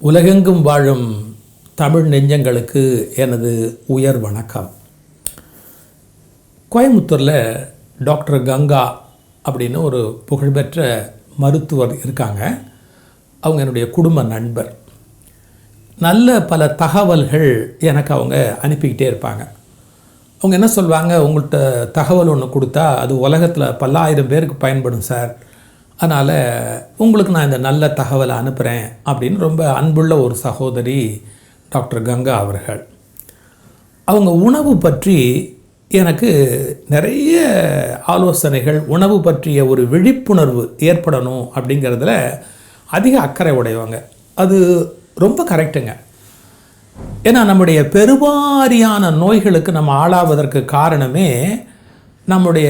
உலகெங்கும் வாழும் தமிழ் நெஞ்சங்களுக்கு எனது உயர் வணக்கம். கோயம்புத்தூரில் டாக்டர் கங்கா அப்படின்னு ஒரு புகழ்பெற்ற மருத்துவர் இருக்காங்க. அவங்க என்னுடைய குடும்ப நண்பர். நல்ல பல தகவல்கள் எனக்கு அவங்க அனுப்பிக்கிட்டே இருப்பாங்க. அவங்க என்ன சொல்வாங்க, உங்கள்கிட்ட தகவல் ஒன்று கொடுத்தா அது உலகத்தில் பல்லாயிரம் பேருக்கு பயன்படும் சார், அதனால் உங்களுக்கு நான் இந்த நல்ல தகவலை அனுப்புகிறேன் அப்படின்னு ரொம்ப அன்புள்ள ஒரு சகோதரி டாக்டர் கங்கா அவர்கள். அவங்க உணவு பற்றி எனக்கு நிறைய ஆலோசனைகள், உணவு பற்றிய ஒரு விழிப்புணர்வு ஏற்படணும் அப்படிங்கிறதுல அதிக அக்கறை உடையவங்க. அது ரொம்ப கரெக்டுங்க. ஏன்னா நம்முடைய பெருவாரியான நோய்களுக்கு நம்ம ஆளாவதற்கு காரணமே நம்முடைய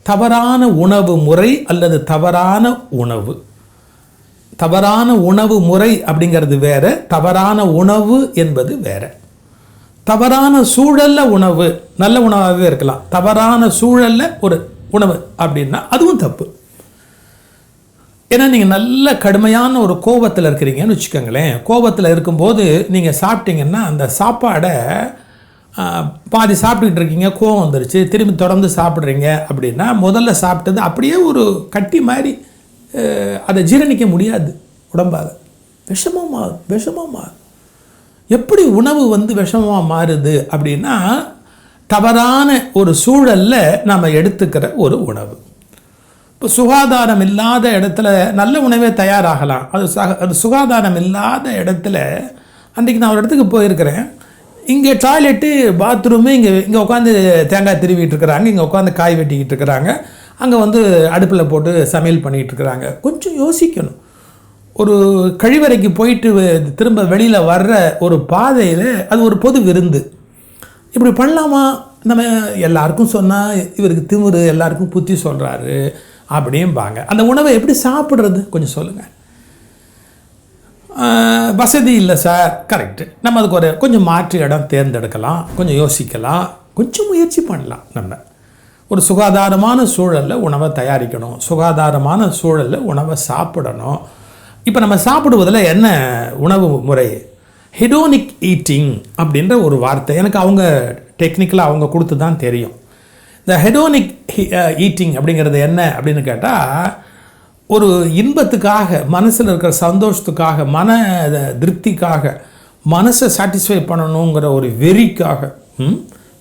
தவறான உணவு முறை அல்லது தவறான உணவு. தவறான உணவு முறை அப்படிங்கிறது வேற, தவறான உணவு என்பது வேற. தவறான சூழலில் உணவு நல்ல உணவாகவே இருக்கலாம், தவறான சூழலில் ஒரு உணவு அப்படின்னா அதுவும் தப்பு. ஏன்னா நீங்கள் நல்ல கடுமையான ஒரு கோபத்தில் இருக்கிறீங்கன்னு வச்சுக்கோங்களேன். கோபத்தில் இருக்கும்போது நீங்கள் சாப்பிட்டீங்கன்னா அந்த சாப்பாடை பாதி சாப்பிட்டுக்கிட்டு இருக்கீங்க, கோவம் வந்துருச்சு, திரும்பி தொடர்ந்து சாப்பிட்றீங்க அப்படின்னா முதல்ல சாப்பிட்டது அப்படியே ஒரு கட்டி மாதிரி அதை ஜீரணிக்க முடியாது உடம்பால். விஷமாக எப்படி உணவு விஷமாக மாறுது அப்படின்னா தவறான ஒரு சூழலில் நாம் எடுத்துக்கிற ஒரு உணவு. இப்போ சுகாதாரம் இல்லாத இடத்துல நல்ல உணவே தயாராகலாம். அது சுகாதாரம் இல்லாத இடத்துல, அன்றைக்கி நான் ஒரு இடத்துக்கு போயிருக்கிறேன். இங்கே டாய்லெட்டு, பாத்ரூமு, இங்கே உட்காந்து தேங்காய் திருவிட்டு இருக்கிறாங்க, இங்கே உட்காந்து காய் வெட்டிக்கிட்டு இருக்கிறாங்க, அங்கே அடுப்பில் போட்டு சமையல் பண்ணிகிட்டு இருக்கிறாங்க. கொஞ்சம் யோசிக்கணும். ஒரு கழிவறைக்கு போயிட்டு திரும்ப வெளியில் வர்ற ஒரு பாதையில் அது ஒரு பொது விருந்து. இப்படி பண்ணலாமா? நம்ம எல்லாருக்கும் சொன்னால் இவருக்கு திமிரு, எல்லாருக்கும் புத்தி சொல்கிறாரு அப்படிம்பாங்க. அந்த உணவை எப்படி சாப்பிட்றது கொஞ்சம் சொல்லுங்கள். வசதி இல்லை சார், கரெக்டு. நம்ம அதுக்கு கொஞ்சம் மாற்று இடம் தேர்ந்தெடுக்கலாம், கொஞ்சம் யோசிக்கலாம், கொஞ்சம் முயற்சி பண்ணலாம். நம்ம ஒரு சுகாதாரமான சூழலில் உணவை தயாரிக்கணும், சுகாதாரமான சூழலில் உணவை சாப்பிடணும். இப்போ நம்ம சாப்பிடுவதில் என்ன உணவு முறை? ஹெடோனிக் ஈட்டிங் அப்படின்ற ஒரு வார்த்தை எனக்கு அவங்க டெக்னிக்கலாக அவங்க கொடுத்து தான் தெரியும். இந்த ஹெடோனிக் ஈட்டிங் அப்படிங்கிறது என்ன அப்படின்னு கேட்டால், ஒரு இன்பத்துக்காக, மனசில் இருக்கிற சந்தோஷத்துக்காக, மன திருப்திக்காக, மனசை சாட்டிஸ்ஃபை பண்ணணுங்கிற ஒரு வெறிக்காக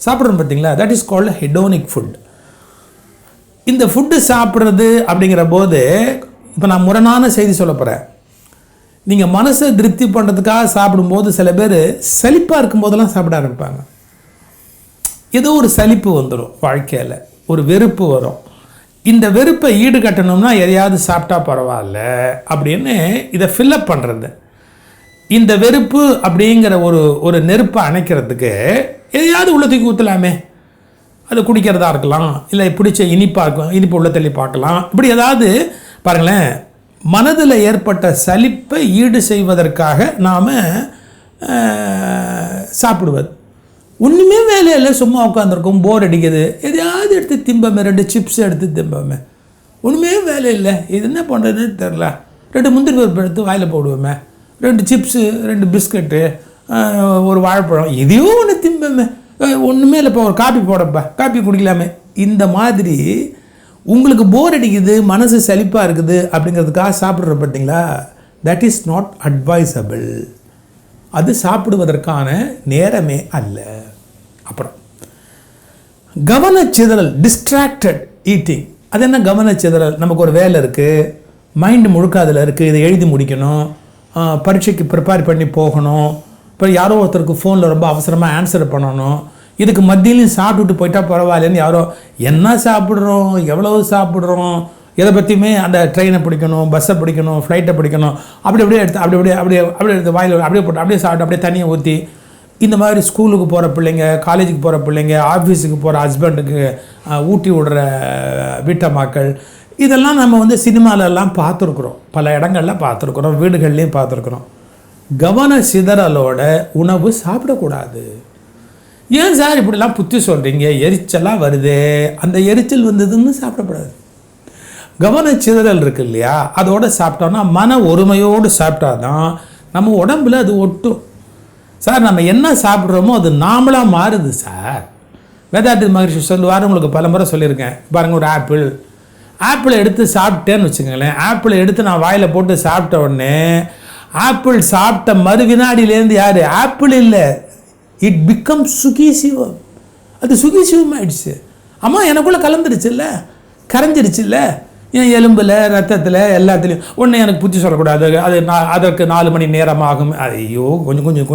சாப்பிட்றோம் பார்த்தீங்களா, தட் இஸ் கால்டு ஹெடோனிக் ஃபுட். இந்த ஃபுட்டு சாப்பிட்றது அப்படிங்கிற போது இப்போ நான் முரணான செய்தி சொல்ல போகிறேன். நீங்கள் மனசை திருப்தி பண்ணுறதுக்காக சாப்பிடும்போது சில பேர் சலிப்பாக இருக்கும்போதெல்லாம் சாப்பிட ஆரம்பிப்பாங்க. ஏதோ ஒரு சலிப்பு வந்துடும் வாழ்க்கையில், ஒரு வெறுப்பு வரும். இந்த வெறுப்பை ஈடுகட்டணும்னா எதையாவது சாப்பிட்டா பரவாயில்ல அப்படின்னு இதை ஃபில்லப் பண்ணுறது. இந்த வெறுப்பு அப்படிங்கிற ஒரு நெருப்பை அணைக்கிறதுக்கு எதையாவது உள்ள தூக்கி ஊற்றலாமே. அது குடிக்கிறதா இருக்கலாம், இல்லை பிடிச்ச இனிப்பாக இருக்கும், இனிப்பு உள்ள தள்ளி பார்க்கலாம். இப்படி ஏதாவது பாருங்களேன், மனதில் ஏற்பட்ட சலிப்பை ஈடு செய்வதற்காக நாம் சாப்பிடுவது. ஒன்றுமே வேலை இல்லை, சும்மா உட்காந்துருக்கோம், போர் அடிக்குது, எதையாவது எடுத்து திம்பமே, 2 சிப்ஸ் எடுத்து திம்பமே, ஒன்றுமே வேலை இல்லை, இது என்ன பண்ணுறதுன்னு தெரில, 2 முந்திரி பருப்பு எடுத்து வாயில் போடுவோமே, 2 சிப்ஸு, 2 பிஸ்கட்டு, ஒரு வாழைப்பழம், எதையோ ஒன்று திம்பமே, ஒன்றுமே இல்லைப்பா, ஒரு காப்பி போடப்பா, காப்பி குடிக்கலாமே. இந்த மாதிரி உங்களுக்கு போர் அடிக்குது, மனசு சலிப்பாக இருக்குது அப்படிங்கிறதுக்காக சாப்பிட்ற பார்த்தீங்களா, தட் இஸ் நாட் அட்வைசபிள். அது சாப்பிடுவதற்கான நேரமே அல்ல. அப்புறம் கவனச்சிதறல், டிஸ்ட்ராக்டட் ஈட்டிங். அது என்ன கவனச்சிதறல்? நமக்கு ஒரு வேலை இருக்குது, மைண்டு முழுக்க அதில் இருக்குது, இதை எழுதி முடிக்கணும், பரீட்சைக்கு ப்ரிப்பேர் பண்ணி போகணும், இப்போ யாரோ ஒருத்தருக்கு ஃபோனில் ரொம்ப அவசரமாக ஆன்சர் பண்ணணும், இதுக்கு மத்தியிலையும் சாப்பிட்டுட்டு போயிட்டால் பரவாயில்லன்னு யாரோ என்ன சாப்பிட்றோம், எவ்வளவு சாப்பிட்றோம், எதை பற்றியுமே அந்த ட்ரெயினை பிடிக்கணும், பஸ்ஸை பிடிக்கணும், ஃப்ளைட்டை பிடிக்கணும், அப்படியே எடுத்து வாயில் அப்படியே போட்டு அப்படியே சாப்பிட்டு அப்படியே தண்ணியை ஊற்றி, இந்த மாதிரி ஸ்கூலுக்கு போகிற பிள்ளைங்க, காலேஜுக்கு போகிற பிள்ளைங்க, ஆஃபீஸுக்கு போகிற ஹஸ்பண்டுக்கு ஊட்டி விடுற வீட்டம்மாக்கள், இதெல்லாம் நம்ம சினிமாலெல்லாம் பார்த்துருக்குறோம், பல இடங்களில் பார்த்துருக்குறோம், வீடுகள்லேயும் பார்த்துருக்குறோம். கவன சிதறலோட உணவு சாப்பிடக்கூடாது. ஏன் சார் இப்படிலாம் புத்தி சொல்கிறீங்க? எரிச்சலாக வருது, அந்த எரிச்சல் வந்ததுன்னு சாப்பிடக்கூடாது. கவனச்சிதறல் இருக்கு இல்லையா, அதோடு சாப்பிட்டோன்னா மன ஒருமையோடு சாப்பிட்டா தான் நம்ம உடம்புல அது ஒட்டும் சார். நம்ம என்ன சாப்பிட்றோமோ அது நாமளாக மாறுது சார். வேதாந்தி மகரிஷி சொல்லுவார், உங்களுக்கு பல முறை சொல்லியிருக்கேன். பாருங்கள், ஒரு ஆப்பிளை எடுத்து சாப்பிட்டேன்னு வச்சுக்கோங்களேன். ஆப்பிளை எடுத்து நான் வாயில் போட்டு சாப்பிட்ட உடனே ஆப்பிள் சாப்பிட்ட மறு வினாடியிலேருந்து யார் ஆப்பிள் இல்லை, இட் பிகம் சுகி சிவம். அது சுகி சிவம் ஆயிடுச்சு. அம்மா எனக்குள்ளே கலந்துருச்சுல்ல, கரைஞ்சிருச்சுல்ல, என் எலும்பில் ரத்தத்தில் எல்லாத்துலேயும். ஒன்று எனக்கு புத்தி சொல்லக்கூடாது, அதற்கு 4 மணி நேரம் ஆகும். ஐயோ, கொஞ்சம்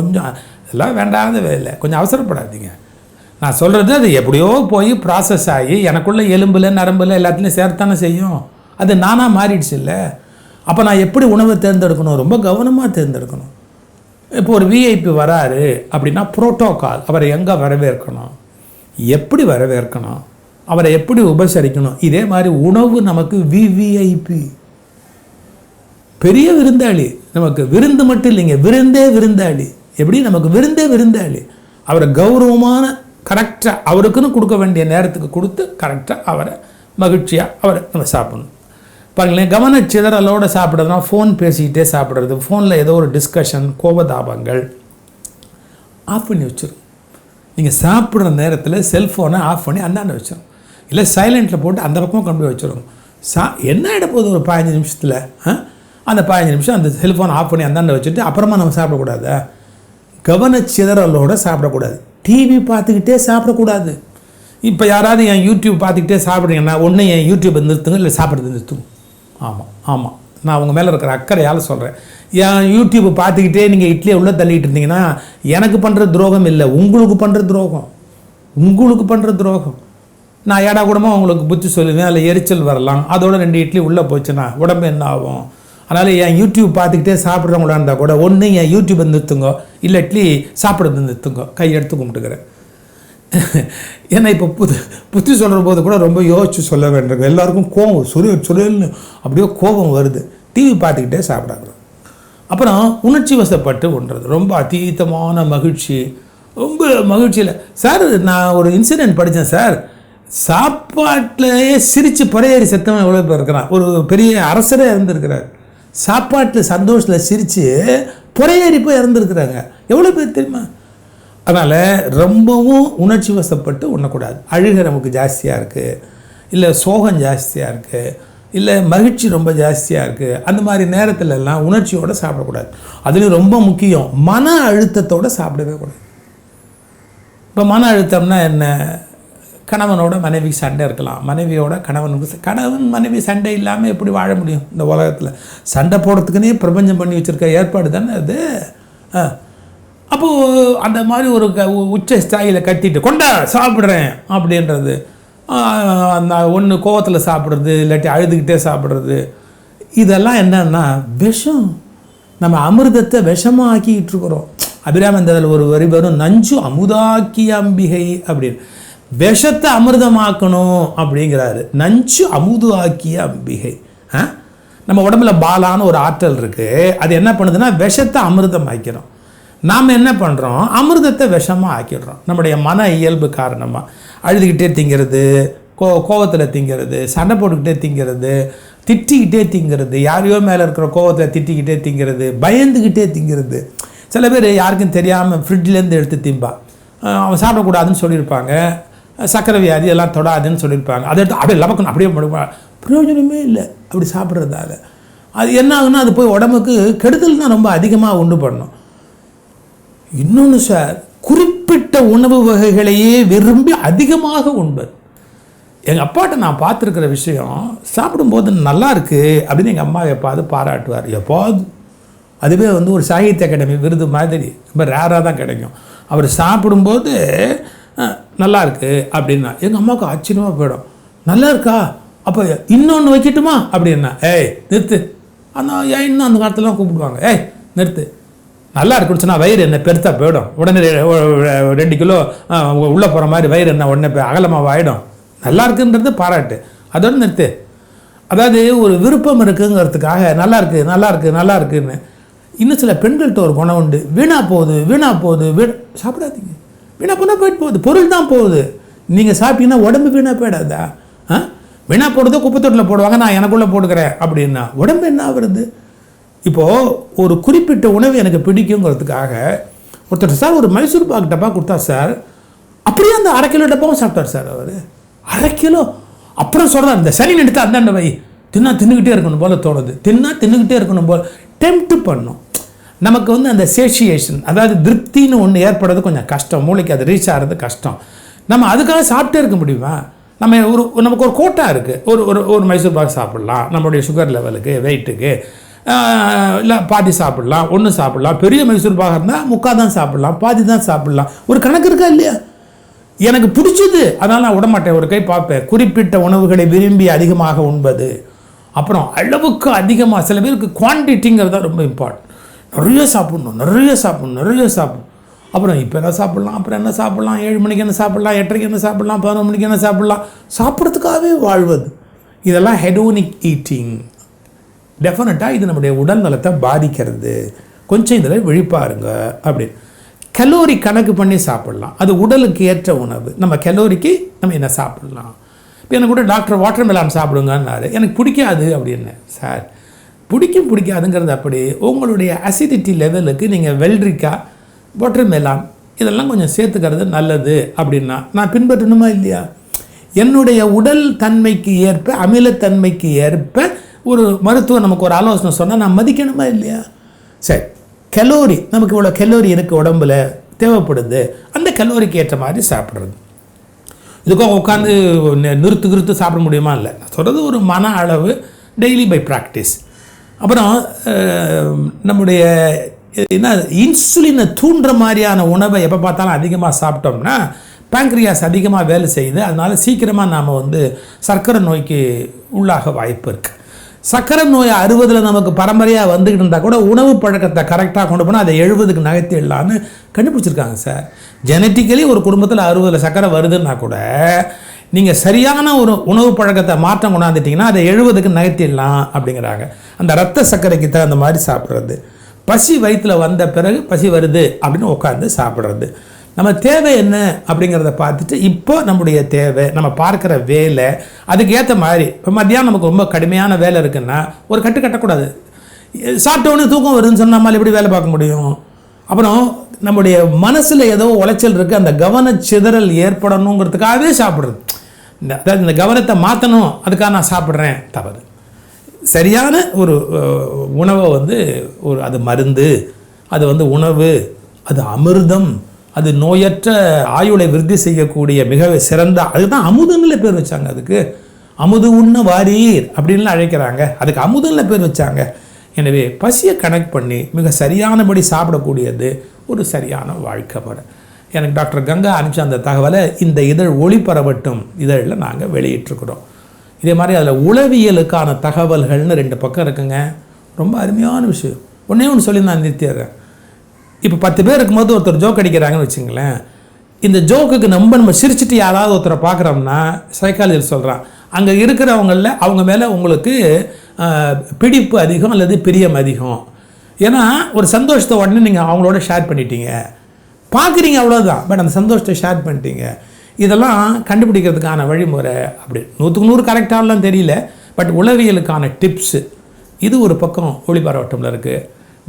இதெல்லாம் வேண்டாத வேலை, கொஞ்சம் அவசரப்படாதீங்க. நான் சொல்கிறது அது எப்படியோ போய் ப்ராசஸ் ஆகி எனக்குள்ளே எலும்பில் நரம்பில் எல்லாத்துலேயும் சேர்த்தானே செய்யும். அது நானாக மாறிடுச்சு இல்லை. அப்போ நான் எப்படி உணவை தேர்ந்தெடுக்கணும்? ரொம்ப கவனமாக தேர்ந்தெடுக்கணும். இப்போ ஒரு விஐபி வராரு அப்படின்னா புரோட்டோகால், அவரை எங்கே வரவேற்கணும், எப்படி வரவேற்கணும், அவரை எப்படி உபசரிக்கணும். இதே மாதிரி உணவு நமக்கு விவிஐபி, பெரிய விருந்தாளி. நமக்கு விருந்து மட்டும் இல்லைங்க, விருந்தே விருந்தாளி. எப்படி நமக்கு விருந்தே விருந்தாளி. அவரை கௌரவமான கரெக்டாக அவருக்குன்னு கொடுக்க வேண்டிய நேரத்துக்கு கொடுத்து கரெக்டாக அவரை மகிழ்ச்சியாக அவரை நம்ம சாப்பிடணும். பாருங்களேன், கவனச்சிதறலோடு சாப்பிட்றதுனா ஃபோன் பேசிக்கிட்டே சாப்பிட்றது, ஃபோனில் ஏதோ ஒரு டிஸ்கஷன், கோபதாபங்கள் ஆஃப் பண்ணி வச்சிடும். நீங்கள் சாப்பிட்ற நேரத்தில் செல்ஃபோனை ஆஃப் பண்ணி அந்தாண்ட வச்சிடும், இல்லை சைலண்ட்டில் போட்டு அந்த பக்கமும் கொண்டு போய் வச்சிடும். என்ன ஆகிட போகுது ஒரு 15 நிமிஷத்தில்? அந்த 15 நிமிஷம் அந்த செல்ஃபோனை ஆஃப் பண்ணி அந்தாண்ட வச்சுட்டு அப்புறமா நம்ம சாப்பிடக்கூடாதா? கவனச்சிதறலோடு சாப்பிடக்கூடாது. டிவி பார்த்துக்கிட்டே சாப்பிடக்கூடாது. இப்போ யாராவது என் யூடியூப் பார்த்துக்கிட்டே சாப்பிட்றீங்கன்னா ஒன்று என் யூடியூப்பை நிறுத்துங்க, இல்லை சாப்பிட்றது நிறுத்துங்க. ஆமாம், நான் அவங்க மேலே இருக்கிற அக்கறையால் சொல்கிறேன். என் யூடியூப்பை பார்த்துக்கிட்டே நீங்கள் இட்லியை உள்ளே தள்ளிட்டு இருந்தீங்கன்னா எனக்கு பண்ணுற துரோகம் இல்லை, உங்களுக்கு பண்ணுற துரோகம். நான் ஏடா கூடமாக உங்களுக்கு புத்தி சொல்லுவேன், அதில் எரிச்சல் வரலாம். அதோட 2 இட்லி உள்ளே போச்சுன்னா உடம்பு என்ன ஆகும்? அதனால் என் யூடியூப் பார்த்துக்கிட்டே சாப்பிட்றவங்களா இருந்தால் கூட ஒன்று என் யூடியூப்பை நிறுத்துங்க, இல்லை இட்லி சாப்பிட்றது நிறுத்துங்க. கை எடுத்து கும்பிட்டுக்கிறேன். ஏன்னா இப்போ புத்தி சொல்கிற போது கூட ரொம்ப யோசித்து சொல்ல வேண்டியிருக்கும். எல்லாருக்கும் கோபம் சுரேல்னு அப்படியே கோபம் வருது. டிவி பார்த்துக்கிட்டே சாப்பிடாது. அப்புறம் உணர்ச்சி வசப்பட்டு ஒன்றது, ரொம்ப அதீதமான மகிழ்ச்சி, ரொம்ப மகிழ்ச்சியில். சார், நான் ஒரு இன்சிடெண்ட் படித்தேன் சார். சாப்பாட்டிலேயே சிரித்து பறையேறி செத்தவன் எவ்வளோ பேர் இருக்கிறான். ஒரு பெரிய அரசரே இறந்துருக்கிறார். சாப்பாட்டில் சந்தோஷத்தில் சிரித்து புறையேறி போய் இறந்துருக்குறாங்க. எவ்வளோ பேர் தெரியுமா? அதனால் ரொம்பவும் உணர்ச்சி வசப்பட்டு உண்ணக்கூடாது. அழுகை நமக்கு ஜாஸ்தியாக இருக்குது, இல்லை சோகம் ஜாஸ்தியாக இருக்குது, இல்லை மகிழ்ச்சி ரொம்ப ஜாஸ்தியாக இருக்குது, அந்த மாதிரி நேரத்துலலாம் உணர்ச்சியோடு சாப்பிடக்கூடாது. அதுலேயும் ரொம்ப முக்கியம், மன அழுத்தத்தோடு சாப்பிடவே கூடாது. இப்போ மன அழுத்தம்னா என்ன? கணவனோட மனைவி சண்டை இருக்கலாம், மனைவியோட கணவன் மனைவி சண்டை இல்லாமல் எப்படி வாழ முடியும் இந்த உலகத்தில்? சண்டை போடுறதுக்குன்னே பிரபஞ்சம் பண்ணி வச்சுருக்க ஏற்பாடு தானே அது. அப்போது அந்த மாதிரி ஒரு உச்ச ஸ்தாயில் கட்டிட்டு கொண்டா சாப்பிட்றேன் அப்படின்றது, அந்த ஒன்று கோவத்தில் சாப்பிட்றது, இல்லாட்டி அழுதுகிட்டே சாப்பிட்றது, இதெல்லாம் என்னன்னா விஷம். நம்ம அமிர்தத்தை விஷமாக ஆக்கிக்கிட்டு இருக்கிறோம். அபிராமந்ததில் ஒரு வரி வரும், நஞ்சு அமுதாக்கிய அம்பிகை அப்படின்னு. விஷத்தை அமிர்தமாக்கணும் அப்படிங்கிறாரு. நஞ்சு அமுது ஆக்கிய அம்பிகை. நம்ம உடம்புல பாலான ஒரு ஆற்றல் இருக்குது, அது என்ன பண்ணுதுன்னா விஷத்தை அமிர்தம் ஆக்கிறோம். நாம் என்ன பண்ணுறோம்? அமிர்தத்தை விஷமாக ஆக்கிடுறோம். நம்முடைய மன இயல்பு காரணமாக அழுதுகிட்டே திங்கிறது, கோவத்தில் திங்கிறது, சண்டை போட்டுக்கிட்டே திங்கிறது, திட்டிக்கிட்டே திங்கிறது, யாரையோ மேலே இருக்கிற கோவத்தில் திட்டிக்கிட்டே திங்கிறது, பயந்துக்கிட்டே திங்கிறது. சில பேர் யாருக்கும் தெரியாமல் ஃப்ரிட்ஜ்லேருந்து எடுத்து திம்பா. அவன் சாப்பிடக்கூடாதுன்னு சொல்லியிருப்பாங்க, சக்கரை வியாதி எல்லாம் தொடாதுன்னு சொல்லியிருப்பாங்க. அதை எடுத்து அப்படியே லபக்கணும், அப்படியே பிரயோஜனமே இல்லை அப்படி சாப்பிட்றதால. அது என்ன ஆகுன்னா அது போய் உடம்புக்கு கெடுதல் தான் ரொம்ப அதிகமாக உண்டு பண்ணணும். இன்னொன்று சார், குறிப்பிட்ட உணவு வகைகளையே விரும்பி அதிகமாக உண்பது. எங்கள் அப்பாட்ட நான் பார்த்துருக்கிற விஷயம், சாப்பிடும்போது நல்லா இருக்குது அப்படின்னு எங்கள் அம்மா எப்பாவது பாராட்டுவார். எப்பாவது அதுவே ஒரு சாகித்ய அகாடமி விருது மாதிரி ரொம்ப ரேராக தான் கிடைக்கும். அவர் சாப்பிடும்போது நல்லா இருக்குது அப்படின்னா எங்கள் அம்மாவுக்கு ஆச்சரியமாக போயிடும். நல்லா இருக்கா, அப்போ இன்னொன்று வைக்கட்டுமா அப்படின்னா, ஏய் நிறுத்து. இன்னும் அந்த காலத்துலாம் கூப்பிடுவாங்க, ஏய் நிறுத்து, நல்லா இருக்குன்னு சொன்னால் வயிறு என்ன பெருத்தா போயிடும், உடனே 2 கிலோ உள்ளே போகிற மாதிரி வயிறு என்ன உடனே அகலமாக ஆகிடும். நல்லா இருக்குன்றது பாராட்டு, அதோடு நிறுத்து. அதாவது ஒரு விருப்பம் இருக்குங்கிறதுக்காக நல்லா இருக்குது நல்லா இருக்குது நல்லா இருக்குன்னு. இன்னும் சில பெண்கள்கிட்ட ஒரு குணம் உண்டு, வீணாக போகுது சாப்பிடாதீங்க. வீணாக போனால் போயிட்டு போகுது, பொருள் தான் போகுது. நீங்கள் சாப்பிட்டீங்கன்னா உடம்பு வீணாக போயிடாதா? வீணாக போடுறதோ குப்பை தொட்டில் போடுவாங்க, நான் எனக்குள்ளே போட்டுக்கிறேன் அப்படின்னா உடம்பு என்ன ஆகுறது? இப்போது ஒரு குறிப்பிட்ட உணவு எனக்கு பிடிக்குங்கிறதுக்காக ஒருத்தர் சார் ஒரு மைசூர் பாக் டப்பா கொடுத்தா சார், அப்படியே அந்த 1/2 கிலோ டப்பாவும் சாப்பிட்டார் சார் அவர். 1/2 கிலோ. அப்புறம் சொல்கிறார், இந்த சனி எடுத்து அந்தாண்ட வை, தின்னுக்கிட்டே இருக்கணும் போல் தோணுது, தின்னுக்கிட்டே இருக்கணும் போல் டெம்ப்ட் பண்ணும். நமக்கு வந்து அந்த சேஷியேஷன், அதாவது திருப்தின்னு ஒன்று ஏற்படுறது கொஞ்சம் கஷ்டம், மூளைக்கு அது ரீச் ஆகிறது கஷ்டம். நம்ம அதுக்காக சாப்பிட்டே இருக்க முடியுமா? நமக்கு ஒரு கோட்டா இருக்குது, ஒரு மைசூர் பாக் சாப்பிட்லாம், நம்மளுடைய சுகர் லெவலுக்கு வெயிட்டுக்கு, இல்லை பாதி சாப்பிட்லாம், ஒன்று சாப்பிட்லாம். பெரிய மைசூர் பாக் இருந்தால் 3/4 தான் சாப்பிட்லாம், பாதி தான் சாப்பிட்லாம். ஒரு கணக்கு இருக்கா இல்லையா? எனக்கு பிடிச்சது அதனால் நான் விடமாட்டேன், ஒரு கை பார்ப்பேன். குறிப்பிட்ட உணவுகளை விரும்பி அதிகமாக உண்பது, அப்புறம் அளவுக்கு அதிகமாக. சில பேருக்கு குவான்டிட்டிங்கிறது தான் ரொம்ப இம்பார்ட்டன்ட். நிறைய சாப்பிடணும். அப்புறம் இப்போ என்ன சாப்பிட்லாம், அப்புறம் என்ன சாப்பிட்லாம், 7 மணிக்கு என்ன சாப்பிட்லாம், 8:30 என்ன சாப்பிட்லாம், 11 மணிக்கு என்ன சாப்பிட்லாம், சாப்பிட்றதுக்காகவே வாழ்வது. இதெல்லாம் ஹெடோனிக் ஈட்டிங். டெஃபினட்டாக இது நம்முடைய உடல் நலத்தை பாதிக்கிறது. கொஞ்சம் இதில் விழிப்பாருங்க அப்படின்னு. கலோரி கணக்கு பண்ணி சாப்பிட்லாம், அது உடலுக்கு ஏற்ற உணவு. நம்ம கலோரிக்கு நம்ம என்ன சாப்பிட்லாம். இப்போ எனக்கு கூட டாக்டர் வாட்டர் மெலான் சாப்பிடுங்கன்னாரு, எனக்கு பிடிக்காது அப்படின்னு. சார் பிடிக்காதுங்கிறது அப்படி. உங்களுடைய அசிடிட்டி லெவலுக்கு நீங்கள் வெள்ளரிக்காய், வாட்டர் மெலான் இதெல்லாம் கொஞ்சம் சேர்த்துக்கிறது நல்லது அப்படின்னா நான் பின்பற்றணுமா இல்லையா? என்னுடைய உடல் தன்மைக்கு ஏற்ப, அமிலத்தன்மைக்கு ஏற்ப ஒரு மருத்துவர் நமக்கு ஒரு ஆலோசனை சொன்னால் நான் மதிக்கணுமா இல்லையா? சரி, கலோரி, நமக்கு இவ்வளோ கலோரி இருக்குது உடம்புல தேவைப்படுது, அந்த கலோரிக்கு ஏற்ற மாதிரி சாப்பிட்றது. இதுக்கும் உட்காந்து நிறுத்து சாப்பிட முடியுமா? இல்லை. நான் சொல்கிறது ஒரு மன அளவு, டெய்லி பை ப்ராக்டிஸ். அப்புறம் நம்முடைய என்ன இன்சுலினை தூண்டுற மாதிரியான உணவை எப்போ பார்த்தாலும் அதிகமாக சாப்பிட்டோம்னா பேங்க்ரியாஸ் அதிகமாக வேலை செய்யுது. அதனால் சீக்கிரமாக நாம் வந்து சர்க்கரை நோய்க்கு உள்ளாக வாய்ப்பு இருக்குது. சர்க்கரை நோய் 60 நமக்கு பரம்பரையாக வந்துக்கிட்டு இருந்தால் கூட உணவு பழக்கத்தை கரெக்டாக கொண்டு போனால் அதை 70க்கு நகர்த்திடலான்னு கண்டுபிடிச்சிருக்காங்க சார். ஜெனட்டிக்கலி ஒரு குடும்பத்தில் 60 சர்க்கரை வருதுன்னா கூட நீங்கள் சரியான ஒரு உணவு பழக்கத்தை மாற்றம் கொண்டாந்துட்டிங்கன்னா அதை 70க்கு நகர்த்திடலாம் அப்படிங்கிறாங்க. அந்த ரத்த சர்க்கரைக்கு தகுந்த மாதிரி சாப்பிட்றது, பசி வயிற்றில் வந்த பிறகு பசி வருது அப்படின்னு உட்காந்து சாப்பிட்றது. நம்ம தேவை என்ன அப்படிங்கிறத பார்த்துட்டு இப்போ நம்முடைய தேவை, நம்ம பார்க்குற வேலை, அதுக்கு ஏற்ற மாதிரி. இப்போ மத்தியானம் நமக்கு ரொம்ப கடுமையான வேலை இருக்குன்னா ஒரு கட்டக்கூடாது. சாப்பிட்டோன்னு தூக்கம் வருதுன்னு சொன்னால் நம்மளால் எப்படி வேலை பார்க்க முடியும்? அப்புறம் நம்முடைய மனசில் ஏதோ உளைச்சல் இருக்குது, அந்த கவனச்சிதறல் ஏற்படணுங்கிறதுக்காகவே சாப்பிட்றது. அதாவது இந்த கவனத்தை மாற்றணும், அதுக்காக நான் சாப்பிட்றேன், தவறு. சரியான ஒரு உணவை வந்து அது மருந்து, அது வந்து உணவு, அது அமிர்தம், அது நோயற்ற ஆயுளை விருத்தி செய்யக்கூடிய மிக சிறந்த, அதுதான் அமுதன்ல பேர் வச்சாங்க. அதுக்கு அமுது உண்ண வாரீர் அப்படின்லாம் அழைக்கிறாங்க, அதுக்கு அமுதன்ல பேர் வச்சாங்க. எனவே பசியை கனெக்ட் பண்ணி மிக சரியானபடி சாப்பிடக்கூடியது ஒரு சரியான வாழ்க்கை முறை. எனக்கு டாக்டர் கங்கா அனுப்பிச்ச அந்த தகவலை இந்த இதழ் ஒளிபரவட்டும் இதழில் நாங்கள் வெளியிட்டிருக்கிறோம். இதே மாதிரி அதில் உளவியலுக்கான தகவல்கள்னு 2 பக்கம் இருக்குங்க. ரொம்ப அருமையான விஷயம். ஒன்று சொல்லி நான் நிறுத்திடுறேன். இப்போ 10 பேர் இருக்கும்போது ஒருத்தர் ஜோக் அடிக்கிறாங்கன்னு வச்சுங்களேன். இந்த ஜோக்குக்கு நம்ம சிரிச்சுட்டு யாராவது ஒருத்தரை பார்க்குறோம்னா சைக்காலஜி சொல்கிறான், அங்கே இருக்கிறவங்களில் அவங்க மேலே உங்களுக்கு பிடிப்பு அதிகம் அல்லது பிரியம் அதிகம். ஏன்னா ஒரு சந்தோஷத்தை உடனே நீங்கள் அவங்களோட ஷேர் பண்ணிட்டீங்க, பார்க்குறீங்க, அவ்வளோதான். பட் அந்த சந்தோஷத்தை ஷேர் பண்ணிட்டீங்க. இதெல்லாம் கண்டுபிடிக்கிறதுக்கான வழிமுறை அப்படி 100க்கு 100 கரெக்டாகலாம் தெரியல. பட் உளவியலுக்கான டிப்ஸு இது ஒரு பக்கம் ஒளிபரவட்டமில் இருக்குது.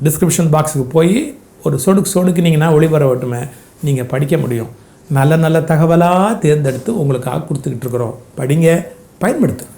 டிஸ்கிரிப்ஷன் பாக்ஸுக்கு போய் ஒரு சொடுக்குனிங்கன்னா ஒளிபரவட்டுமே நீங்கள் படிக்க முடியும். நல்ல நல்ல தகவலாக தேர்ந்தெடுத்து உங்களுக்காக கொடுத்துக்கிட்டு இருக்கிறோம். படிங்க, பயன்படுத்துங்க.